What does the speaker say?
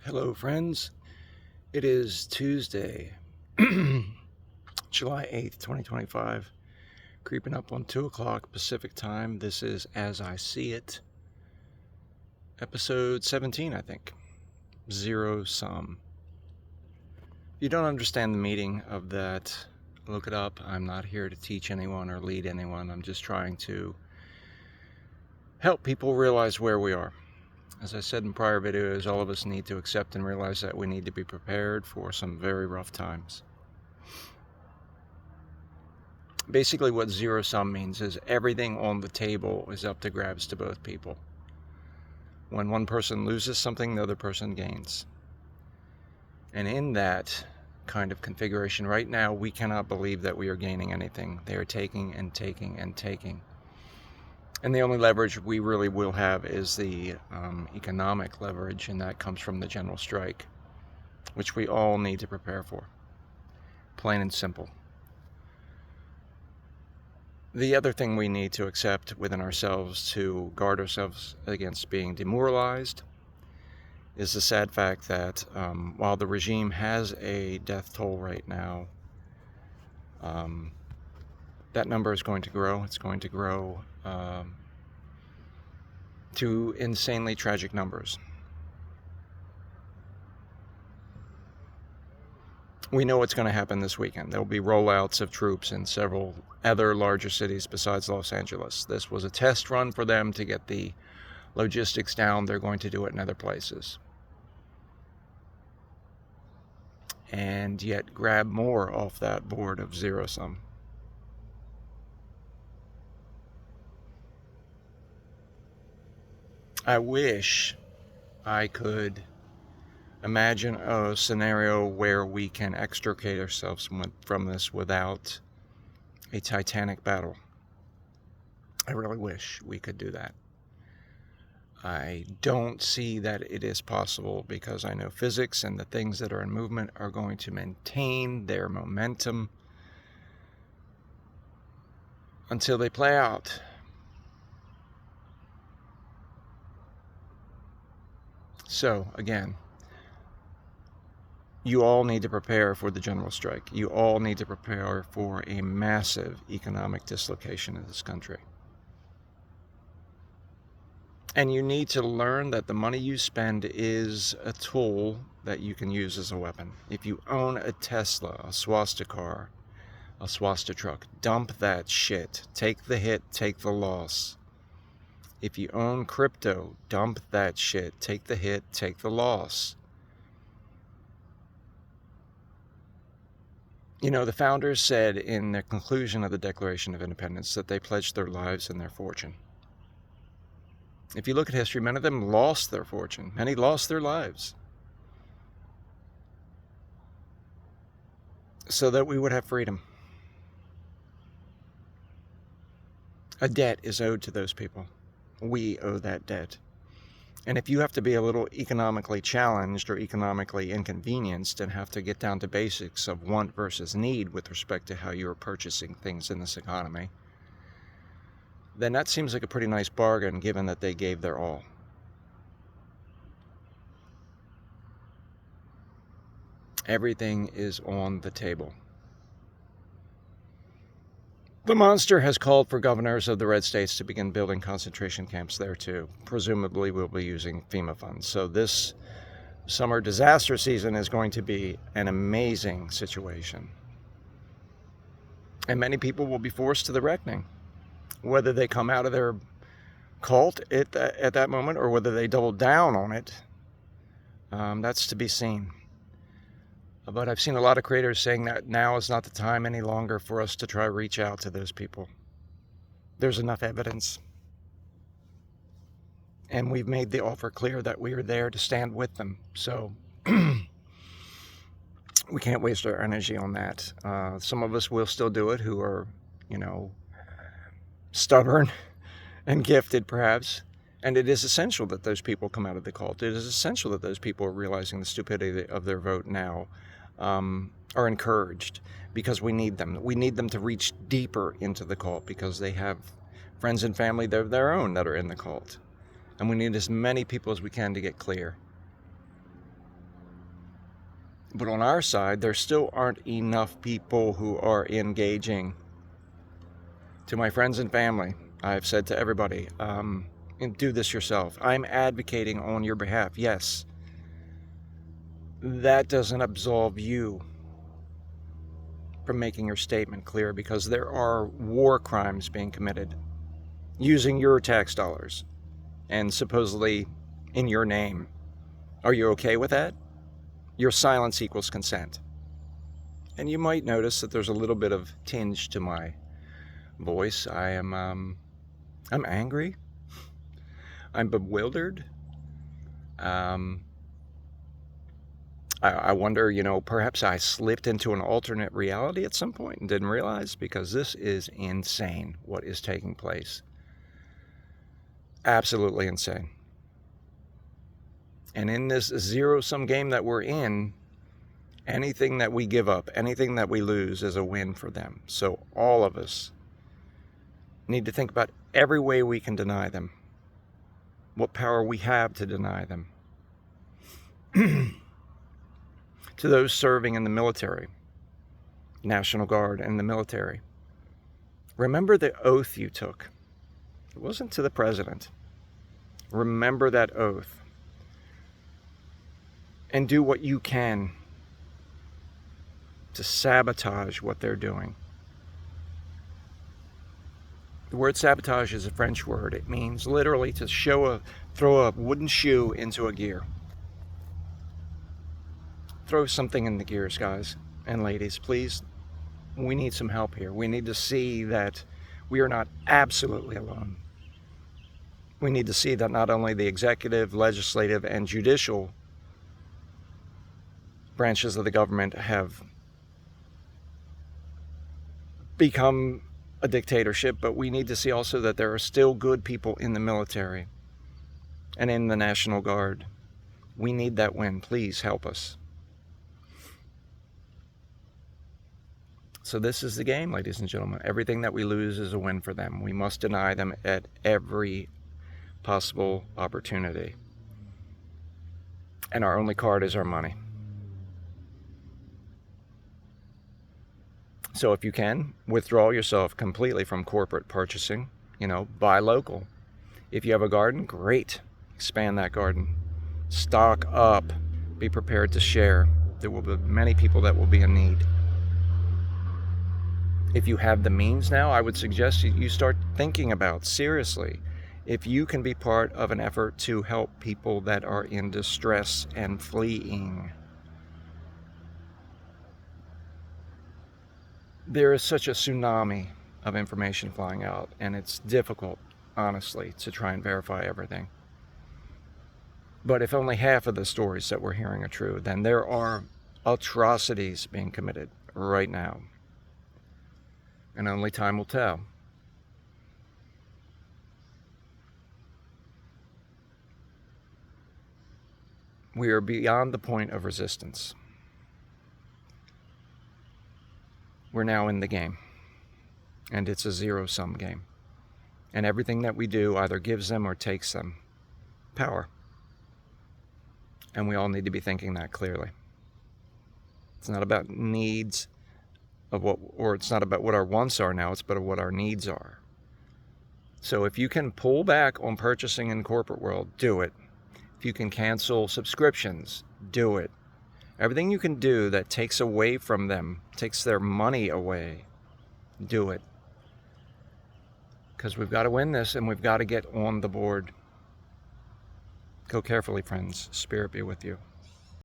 Hello, friends. It is Tuesday, July 8th, 2025, creeping up on 2 o'clock Pacific time. This is As I See It, episode 17, I think. Zero Sum. If you don't understand the meaning of that, look it up. I'm not here to teach anyone or lead anyone. I'm just trying to help people realize where we are. As I said in prior videos, all of us need to accept and realize that we need to be prepared for some very rough times. Basically what zero sum means is everything on the table is up to grabs to both people. When one person loses something, the other person gains. And in that kind of configuration right now, we cannot believe that we are gaining anything. They are taking and taking and taking. And the only leverage we really will have is the economic leverage, and that comes from the general strike, which we all need to prepare for. Plain and simple. The other thing we need to accept within ourselves to guard ourselves against being demoralized is the sad fact that while the regime has a death toll right now, that number is going to grow. It's going to grow to insanely tragic numbers. We know what's going to happen this weekend. There will be rollouts of troops in several other larger cities besides Los Angeles. This was a test run for them to get the logistics down. They're going to do it in other places. And yet grab more off that board of zero sum. I wish I could imagine a scenario where we can extricate ourselves from this without a titanic battle. I really wish we could do that. I don't see that it is possible because I know physics and the things that are in movement are going to maintain their momentum until they play out. So, again, you all need to prepare for the general strike. You all need to prepare for a massive economic dislocation in this country. And you need to learn that the money you spend is a tool that you can use as a weapon. If you own a Tesla, a Swastika, a Swasta truck, dump that shit. Take the hit, take the loss. If you own crypto, dump that shit. Take the hit, take the loss. You know, the founders said in their conclusion of the Declaration of Independence that they pledged their lives and their fortune. If you look at history, many of them lost their fortune. Many lost their lives. So that we would have freedom. A debt is owed to those people. We owe that debt. And if you have to be a little economically challenged or economically inconvenienced and have to get down to basics of want versus need with respect to how you're purchasing things in this economy, then that seems like a pretty nice bargain given that they gave their all. Everything is on the table. The monster has called for governors of the red states to begin building concentration camps there too. Presumably we'll be using FEMA funds. So this summer disaster season is going to be an amazing situation. And many people will be forced to the reckoning. Whether they come out of their cult at that moment or whether they double down on it, that's to be seen. But I've seen a lot of creators saying that now is not the time any longer for us to try to reach out to those people. There's enough evidence. And we've made the offer clear that we are there to stand with them. So we can't waste our energy on that. Some of us will still do it who are, stubborn and gifted perhaps. And it is essential that those people come out of the cult. It is essential that those people are realizing the stupidity of their vote now. Are encouraged because we need them. We need them to reach deeper into the cult because they have friends and family of their own that are in the cult. And we need as many people as we can to get clear. But on our side, there still aren't enough people who are engaging. To my friends and family, I've said to everybody, do this yourself. I'm advocating on your behalf. Yes, that doesn't absolve you from making your statement clear, because there are war crimes being committed using your tax dollars and supposedly in your name. Are you okay with that? Your silence equals consent. And you might notice that there's a little bit of tinge to my voice. I'm angry. I'm bewildered. I wonder, perhaps I slipped into an alternate reality at some point and didn't realize, because this is insane what is taking place. Absolutely insane. And in this zero-sum game that we're in, anything that we give up, anything that we lose is a win for them. So all of us need to think about every way we can deny them, what power we have to deny them. To those serving in the military, National Guard and the military, remember the oath you took. It wasn't to the president. Remember that oath. And do what you can to sabotage what they're doing. The word sabotage is a French word. It means literally to throw a wooden shoe into a gear. Throw something in the gears, guys and ladies, please. We need some help here. We need to see that we are not absolutely alone. We need to see that not only the executive, legislative, and judicial branches of the government have become a dictatorship, but we need to see also that there are still good people in the military and in the National Guard. We need that win. Please help us. So this is the game, ladies and gentlemen. Everything that we lose is a win for them. We must deny them at every possible opportunity. And our only card is our money. So if you can, withdraw yourself completely from corporate purchasing. Buy local. If you have a garden, great. Expand that garden. Stock up. Be prepared to share. There will be many people that will be in need. If you have the means now, I would suggest you start thinking about, seriously, if you can be part of an effort to help people that are in distress and fleeing. There is such a tsunami of information flying out, and it's difficult, honestly, to try and verify everything. But if only half of the stories that we're hearing are true, then there are atrocities being committed right now. And only time will tell. We are beyond the point of resistance. We're now in the game. And it's a zero-sum game. And everything that we do either gives them or takes them power. And we all need to be thinking that clearly. It's not about needs it's not about what our wants are now, it's about what our needs are. So if you can pull back on purchasing in the corporate world, do it. If you can cancel subscriptions, do it. Everything you can do that takes away from them, takes their money away, do it. Because we've got to win this, and we've got to get on the board. Go carefully, friends. Spirit be with you.